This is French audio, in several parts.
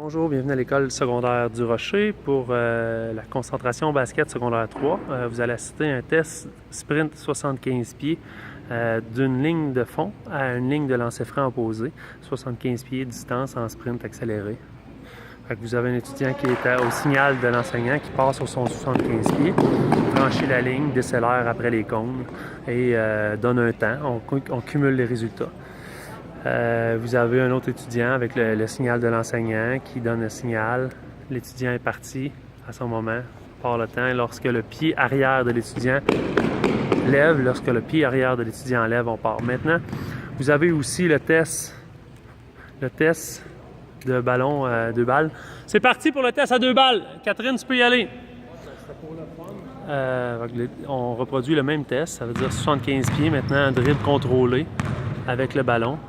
Bonjour, bienvenue à l'école secondaire du Rocher pour la concentration basket secondaire 3. Vous allez assister à un test sprint 75 pieds d'une ligne de fond à une ligne de lancer franc opposée, 75 pieds de distance en sprint accéléré. Fait que vous avez un étudiant qui est au signal de l'enseignant qui passe sur son 75 pieds, franchit la ligne, décélère après les cônes et donne un temps. On cumule les résultats. Vous avez un autre étudiant avec le signal de l'enseignant qui donne le signal. L'étudiant est parti à son moment, part le temps. Lorsque le pied arrière de l'étudiant lève, on part. Maintenant, vous avez aussi le test de ballon à 2 balles. C'est parti pour le test à 2 balles. Catherine, tu peux y aller. On reproduit le même test, ça veut dire 75 pieds. Maintenant, un dribble contrôlé avec le ballon.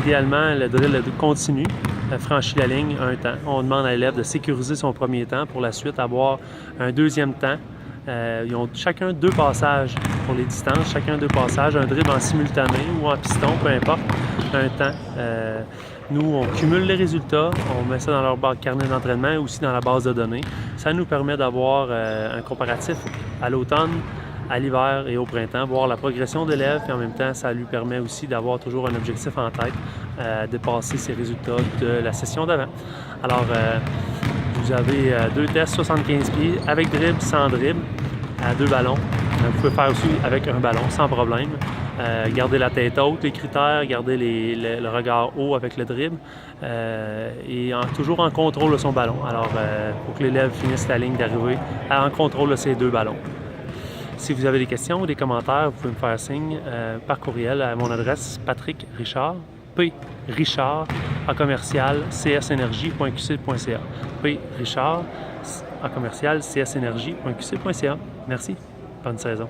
Idéalement, le drill continue, franchit la ligne un temps. On demande à l'élève de sécuriser son premier temps pour la suite avoir un deuxième temps. Ils ont chacun 2 passages pour les distances, chacun 2 passages, un dribble en simultané ou en piston, peu importe, un temps. Nous, on cumule les résultats, on met ça dans leur carnet d'entraînement et aussi dans la base de données. Ça nous permet d'avoir un comparatif à l'automne, à l'hiver et au printemps, voir la progression de l'élève, et en même temps, ça lui permet aussi d'avoir toujours un objectif en tête, dépasser ses résultats de la session d'avant. Alors, vous avez 2 tests 75 pieds avec dribble, sans dribble, à 2 ballons. Vous pouvez faire aussi avec un ballon, sans problème. Garder la tête haute, les critères, garder le regard haut avec le dribble et toujours en contrôle de son ballon. Alors, pour que l'élève finisse la ligne d'arrivée en contrôle de ses 2 ballons. Si vous avez des questions ou des commentaires, vous pouvez me faire signe par courriel à mon adresse Patrick Richard, prichard@cssenergie.qc.ca. prichard@cssenergie.qc.ca. Merci, bonne saison.